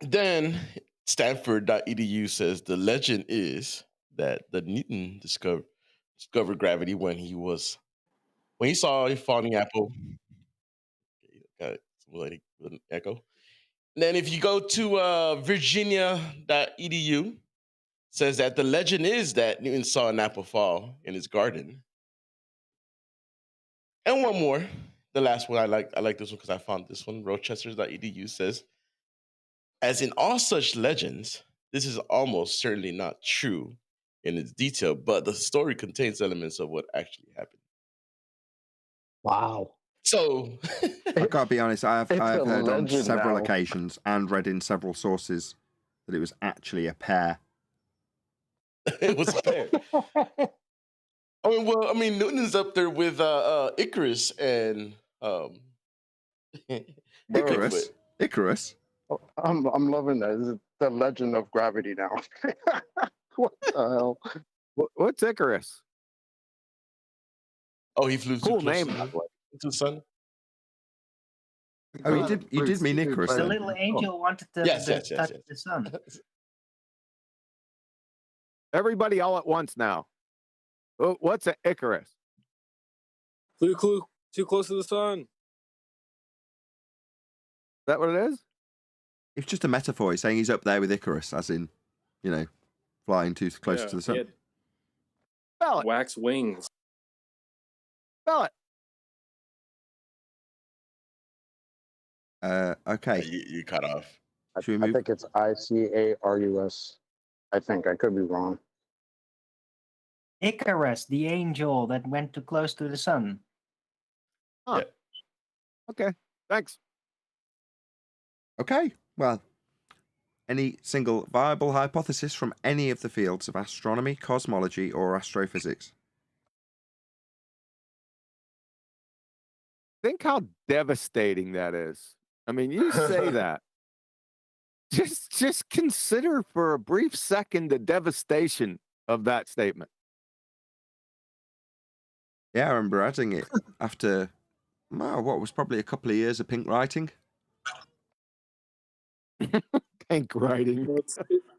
Then Stanford.edu says the legend is that the Newton discovered gravity when he saw a falling apple. Got it. With an echo. And then if you go to Virginia.edu, says that the legend is that Newton saw an apple fall in his garden. And one more, the last one I like this one because I found this one. Rochester.edu says, as in all such legends, this is almost certainly not true in its detail, but the story contains elements of what actually happened. Wow. So I gotta be honest, I have heard on several occasions and read in several sources that it was actually a pear. It was a pear. I mean, Newton's up there with Icarus and Icarus. I'm loving that. This is the legend of gravity now. What the hell? What's Icarus? Oh, he flew cool too close name, to by the way. the sun. Oh, you did mean Icarus. The Then. little angel wanted to Yes. touch the sun. Everybody all at once now. What's an Icarus? Flew too close to the sun. Is that what it is? It's just a metaphor. He's saying he's up there with Icarus, as in, flying too close to the sun. Spell it. Wax wings. Spell it. Okay. You cut off. I think it's Icarus. I think I could be wrong. Icarus, the angel that went too close to the sun. Huh. Yeah. Okay. Thanks. Okay. Well, any single viable hypothesis from any of the fields of astronomy, cosmology, or astrophysics? Think how devastating that is. I mean, you say that. Just consider for a brief second the devastation of that statement. Yeah, I remember adding it after, what was probably a couple of years of pink writing. Pink writing. Well,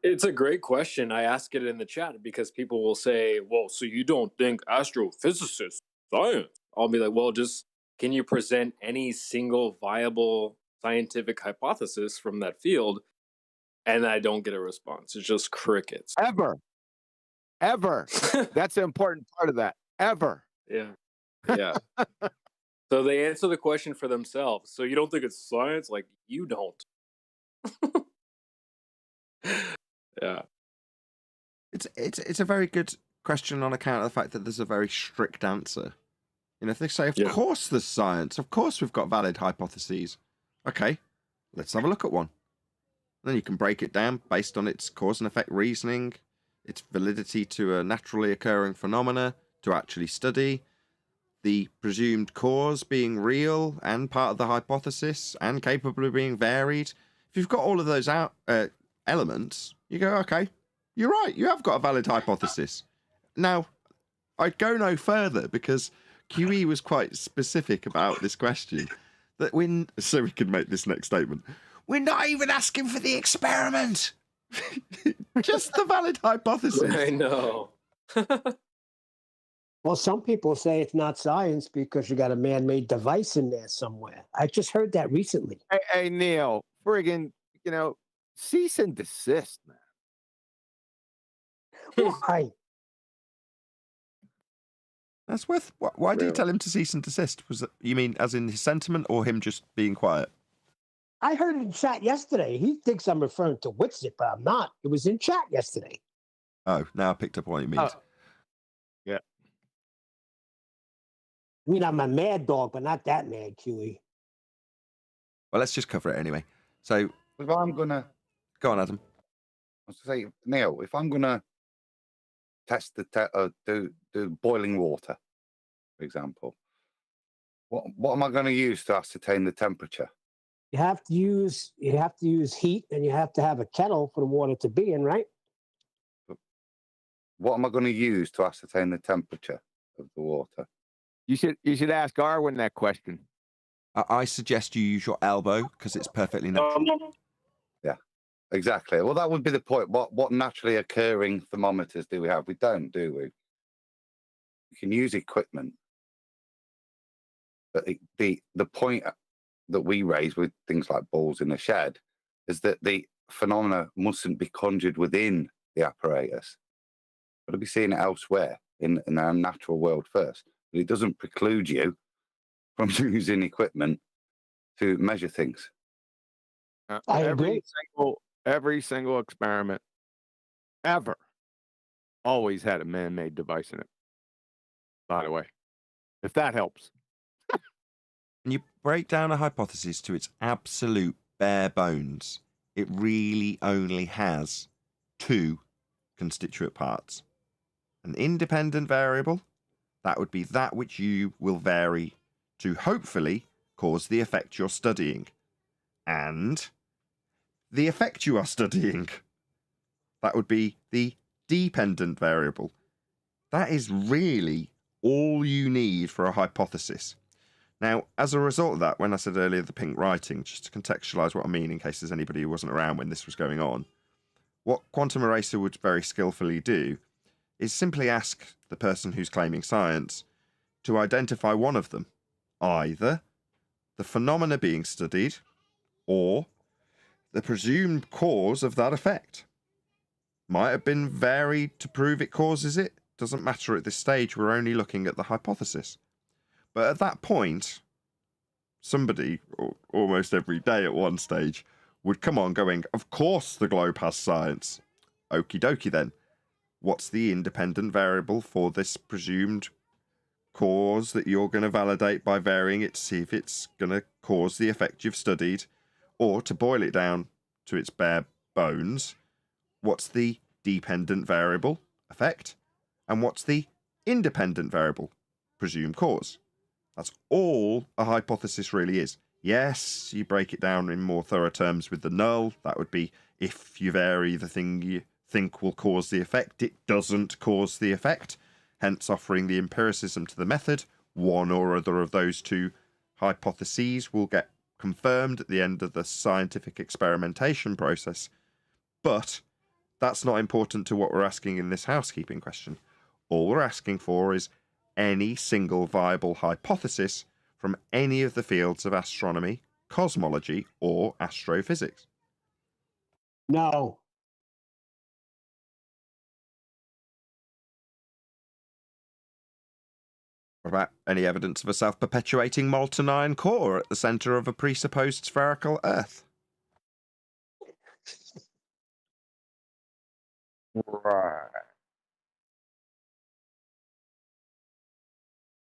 it's a great question. I ask it in the chat because people will say, well, so you don't think astrophysicists, science? I'll be like, well, just can you present any single viable scientific hypothesis from that field? And I don't get a response. It's just crickets. Ever. That's the important part of that. Ever. Yeah. So they answer the question for themselves. So you don't think it's science? Like, you don't. Yeah. It's a very good question on account of the fact that there's a very strict answer. If they say, of course there's science, of course we've got valid hypotheses. Okay, let's have a look at one. Then you can break it down based on its cause and effect reasoning, its validity to a naturally occurring phenomena to actually study, the presumed cause being real and part of the hypothesis and capable of being varied. If you've got all of those elements, you go, okay, you're right, you have got a valid hypothesis. Now, I'd go no further because QE was quite specific about this question. So we can make this next statement. We're not even asking for the experiment. Just the valid hypothesis. I know. Well, some people say it's not science because you got a man-made device in there somewhere. I just heard that recently. Hey Neil, friggin', cease and desist, man. Why? That's worth. Why do you Really. tell him to cease and desist? Was it, you mean as in his sentiment or him just being quiet? I heard it in chat yesterday. He thinks I'm referring to Witsit, but I'm not. It was in chat yesterday. Oh, now I picked up what he means. Yeah. I mean, I'm a mad dog, but not that mad, QE. Well, let's just cover it anyway. So, If I'm gonna go on, Adam. I was to say, Neil, if I'm gonna test do boiling water, for example, what am I going to use to ascertain the temperature? You have to use heat, and you have to have a kettle for the water to be in, right? What am I going to use to ascertain the temperature of the water? You should ask Arwen that question. I suggest you use your elbow because it's perfectly natural. Yeah, exactly. Well, that would be the point. What naturally occurring thermometers do we have? We don't, do we? We can use equipment, but the point that we raise with things like balls in a shed is that the phenomena mustn't be conjured within the apparatus, but to be seen elsewhere in our natural world first. But it doesn't preclude you from using equipment to measure things. I Every single experiment ever always had a man-made device in it. By the way, if that helps. When you break down a hypothesis to its absolute bare bones, it really only has two constituent parts. An independent variable, that would be that which you will vary to hopefully cause the effect you're studying. And the effect you are studying, that would be the dependent variable. That is really all you need for a hypothesis. Now, as a result of that, when I said earlier the pink writing, just to contextualise what I mean in case there's anybody who wasn't around when this was going on, what Quantum Eraser would very skillfully do is simply ask the person who's claiming science to identify one of them, either the phenomena being studied or the presumed cause of that effect. Might have been varied to prove it causes it. Doesn't matter at this stage. We're only looking at the hypothesis. But at that point, somebody, almost every day at one stage, would come on going, of course the globe has science. Okie dokie then. What's the independent variable for this presumed cause that you're going to validate by varying it to see if it's going to cause the effect you've studied? Or, to boil it down to its bare bones, what's the dependent variable, effect? And what's the independent variable, presumed cause? That's all a hypothesis really is. Yes, you break it down in more thorough terms with the null. That would be if you vary the thing you think will cause the effect, it doesn't cause the effect. Hence offering the empiricism to the method. One or other of those two hypotheses will get confirmed at the end of the scientific experimentation process. But that's not important to what we're asking in this housekeeping question. All we're asking for is any single viable hypothesis from any of the fields of astronomy, cosmology, or astrophysics. No. What about any evidence of a self-perpetuating molten iron core at the centre of a presupposed spherical Earth? Right.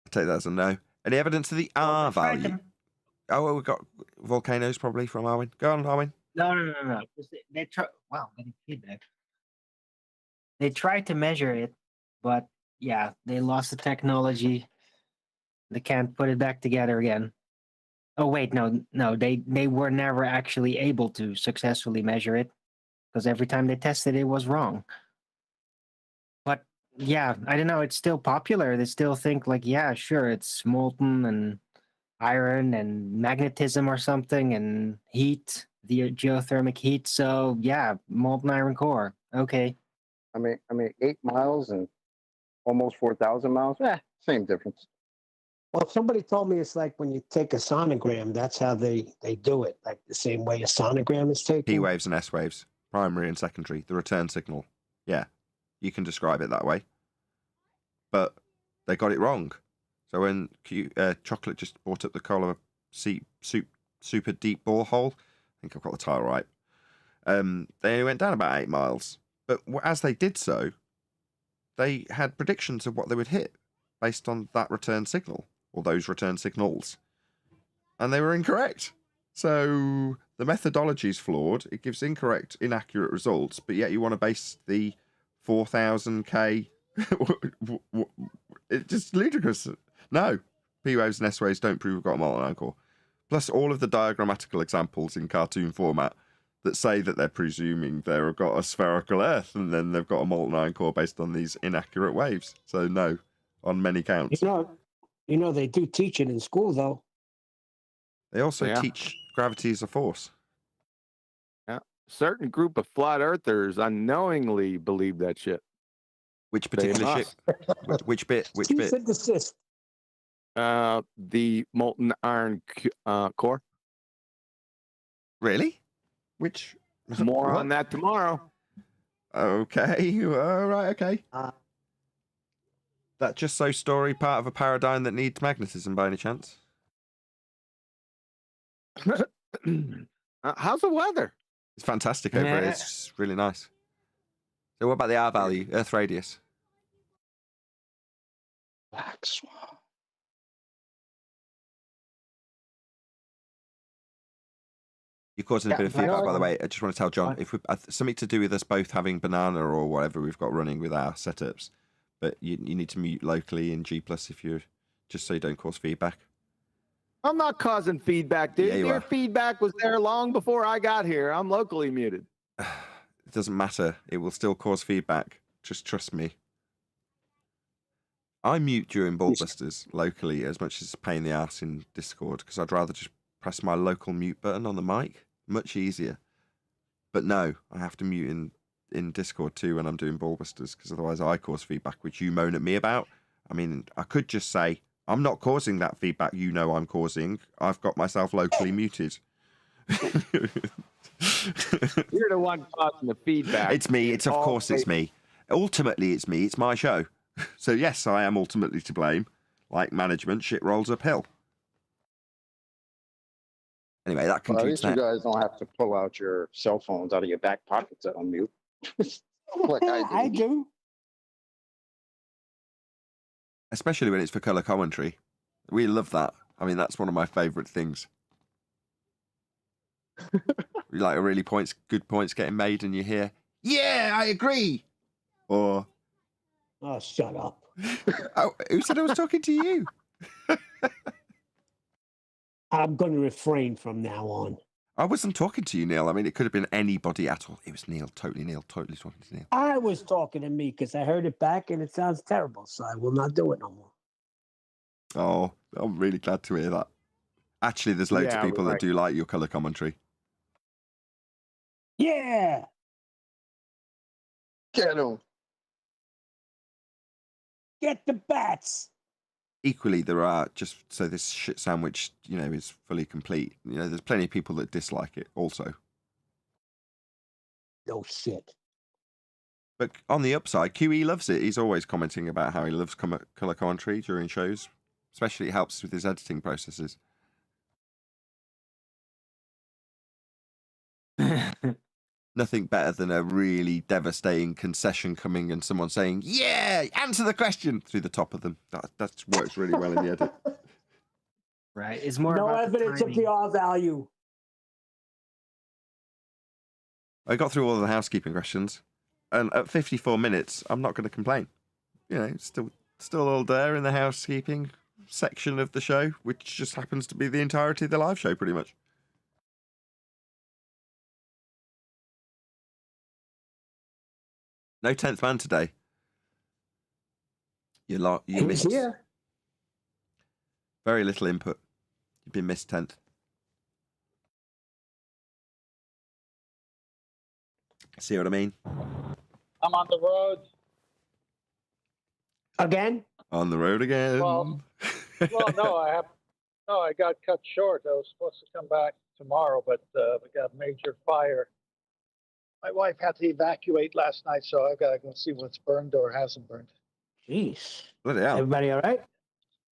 I'll take that as a no. Any evidence of the R value? Oh, well, we've got volcanoes probably from Arwen. Go on, Arwen. No. They try. Wow, getting feedback. They tried to measure it, but yeah, they lost the technology. They can't put it back together again. Oh wait, no, they were never actually able to successfully measure it because every time they tested it was wrong. But yeah, I don't know. It's still popular. They still think like, yeah, sure, it's molten and iron and magnetism or something and heat, the geothermic heat. So yeah, molten iron core. Okay. I mean, 8 miles and almost 4,000 miles. Same difference. Well, somebody told me it's like when you take a sonogram, that's how they do it, like the same way a sonogram is taken. P waves and S waves, primary and secondary, the return signal. Yeah, you can describe it that way. But they got it wrong. So when Chocolate just brought up the collar super deep borehole, I think I've got the title right. They went down about 8 miles. But as they did so, they had predictions of what they would hit based on that return signal, or those return signals. And they were incorrect. So the methodology is flawed. It gives incorrect, inaccurate results, but yet you want to base the 4,000K... It's just ludicrous. No, P waves and S waves don't prove we've got a molten iron core. Plus all of the diagrammatical examples in cartoon format that say that they're presuming they've got a spherical Earth and then they've got a molten iron core based on these inaccurate waves. So no, on many counts. You know they do teach it in school though. They also teach gravity as a force. Yeah, certain group of flat earthers unknowingly believe that shit. Which particular ship? Which bit? Which bit? Cease and desist. The molten iron core. Really? Which? More on that tomorrow. Okay. All right. Okay. That just so story part of a paradigm that needs magnetism by any chance? How's the weather? It's fantastic over here. It's really nice. So what about the R value, Earth radius? Black Swan. You're causing a bit of feedback, by the way. I just want to tell John, if we something to do with us both having banana or whatever we've got running with our setups, but you need to mute locally in G+ if you're just so you don't cause feedback. I'm not causing feedback, dude. Yeah, Your feedback was there long before I got here. I'm locally muted. It doesn't matter. It will still cause feedback. Just trust me. I mute during Ballbusters locally as much as it's a pain in the ass in Discord because I'd rather just press my local mute button on the mic. Much easier. But no, I have to mute in Discord too when I'm doing Ballbusters because otherwise I cause feedback, which you moan at me about. I mean, I could just say, I'm not causing that feedback you know I'm causing. I've got myself locally muted. You're the one causing the feedback. It's me. Of course it's me. Ultimately, it's me. It's my show. So yes, I am ultimately to blame. Like management, shit rolls uphill. Anyway, that concludes that. At least you guys don't have to pull out your cell phones out of your back pockets to unmute. Like I do. Especially when it's for colour commentary. We love that. I mean, that's one of my favourite things. Like really good points getting made and you hear, yeah, I agree. Or, oh, shut up. Oh, who said I was talking to you? I'm going to refrain from now on. I wasn't talking to you, Neil. I mean, it could have been anybody at all. It was Neil, totally talking to Neil. I was talking to me because I heard it back and it sounds terrible, so I will not do it no more. Oh, I'm really glad to hear that. Actually, there's loads of people that do like your colour commentary. Yeah. Get him. Get the bats. Equally, there are just so this shit sandwich, is fully complete. There's plenty of people that dislike it also. No shit. But on the upside, QE loves it. He's always commenting about how he loves colour commentary during shows. Especially it helps with his editing processes. Nothing better than a really devastating concession coming and someone saying, yeah, answer the question through the top of them. That works really well in the edit. Right. It's more no about evidence of the R value. I got through all the housekeeping questions. And at 54 minutes, I'm not going to complain. Still all there in the housekeeping section of the show, which just happens to be the entirety of the live show, pretty much. No 10th man today. You missed. Here. Very little input. You've been missed 10th. See what I mean? I'm on the road. Again? On the road again. Well, I got cut short. I was supposed to come back tomorrow, but we got a major fire. My wife had to evacuate last night, so I've got to go see what's burned or hasn't burned. Jeez. Bloody hell. Everybody all right?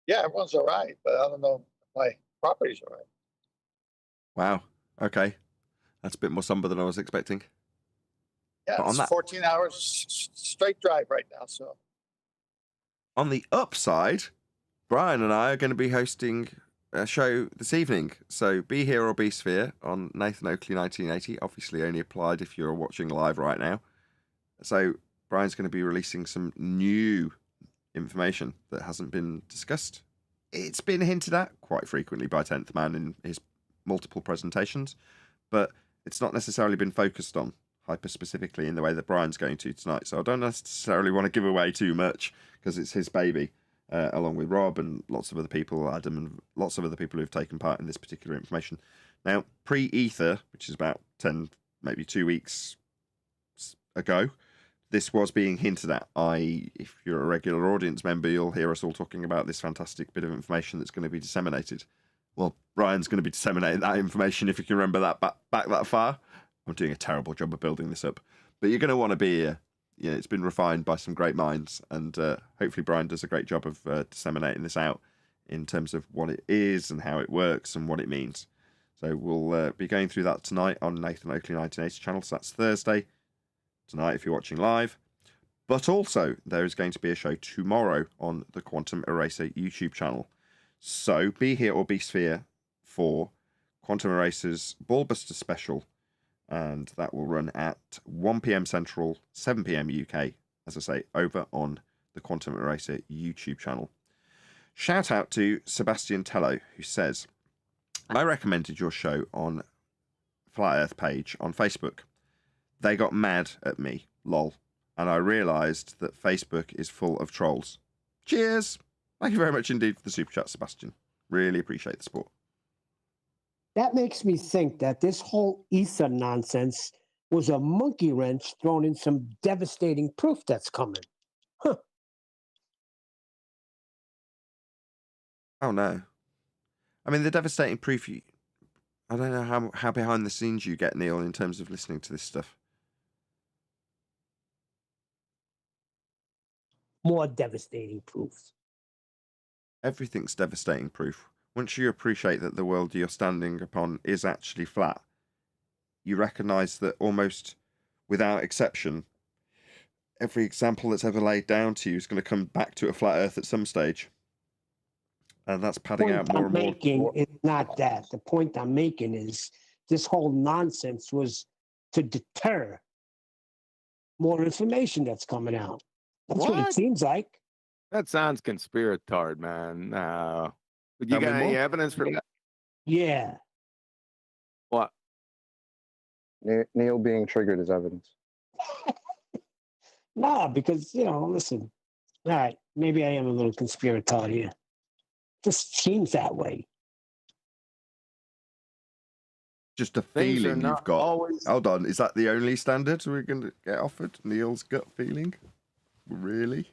Yeah, everyone's all right, but I don't know if my property's all right. Wow. Okay. That's a bit more somber than I was expecting. Yeah, But on it's that- 14 hours straight drive right now. So On the upside, Brian and I are going to be hosting a show this evening. So Be Here or Be Sphere on Nathan Oakley 1980. Obviously only applied if you're watching live right now. So Brian's going to be releasing some new information that hasn't been discussed. It's been hinted at quite frequently by 10th Man in his multiple presentations, but it's not necessarily been focused on hyper-specifically in the way that Brian's going to tonight. So I don't necessarily want to give away too much because it's his baby, along with Rob and lots of other people, Adam and lots of other people who've taken part in this particular information. Now, pre-Ether, which is about 10, maybe 2 weeks ago, this was being hinted at. If you're a regular audience member, you'll hear us all talking about this fantastic bit of information that's going to be disseminated. Well, Brian's going to be disseminating that information, if you can remember that back that far. I'm doing a terrible job of building this up. But you're going to want to be here. Yeah, it's been refined by some great minds, and hopefully Brian does a great job of disseminating this out in terms of what it is and how it works and what it means. So we'll be going through that tonight on Nathan Oakley 1980 channel. So that's Thursday tonight if you're watching live. But also there is going to be a show tomorrow on the Quantum Eraser YouTube channel. So Be Here or Be Sphere for Quantum Eraser's Ballbuster special, and that will run at 1 p.m. Central, 7 p.m. UK, as I say, over on the Quantum Eraser YouTube channel. Shout out to Sebastian Tello, who says, I recommended your show on Flat Earth page on Facebook. They got mad at me, lol, and I realised that Facebook is full of trolls. Cheers! Thank you very much indeed for the super chat, Sebastian. Really appreciate the support. That makes me think that this whole ether nonsense was a monkey wrench thrown in some devastating proof that's coming. Huh. Oh, no. I mean, the devastating proof, I don't know how behind the scenes you get, Neil, in terms of listening to this stuff. More devastating proofs. Everything's devastating proof. Once you appreciate that the world you're standing upon is actually flat, you recognise that almost without exception, every example that's ever laid down to you is going to come back to a flat earth at some stage. And that's padding out more and more. It's not that. The point I'm making is this whole nonsense was to deter more information that's coming out. That's what it seems like. That sounds conspiratard, man. No. You got any evidence for that? Yeah. What? Neil being triggered is evidence. No, because, listen. All right, maybe I am a little conspiratard here. Just seems that way. Just a feeling you've got. Hold on, is that the only standard we're going to get offered? Neil's gut feeling? Really?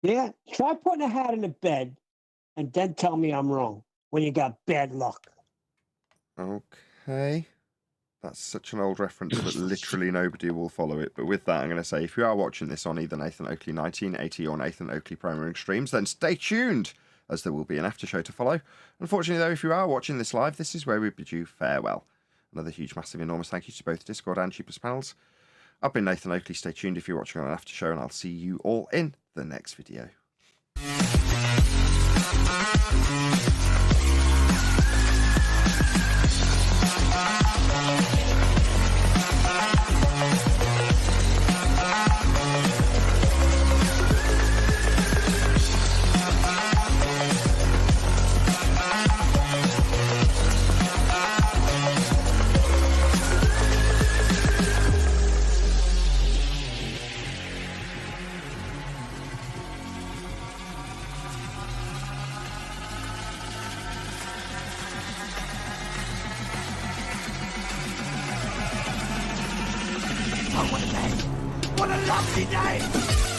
Yeah, try putting a hat in the bed and then tell me I'm wrong when you got bad luck. Okay. That's such an old reference that literally nobody will follow it. But with that, I'm going to say, if you are watching this on either Nathan Oakley 1980 or Nathan Oakley Premiering streams, then stay tuned, as there will be an after show to follow. Unfortunately, though, if you are watching this live, this is where we bid you farewell. Another huge, massive, enormous thank you to both Discord and Cheapest panels. I've been Nathan Oakley. Stay tuned if you're watching on an after show, and I'll see you all in the next video. What a lovely night!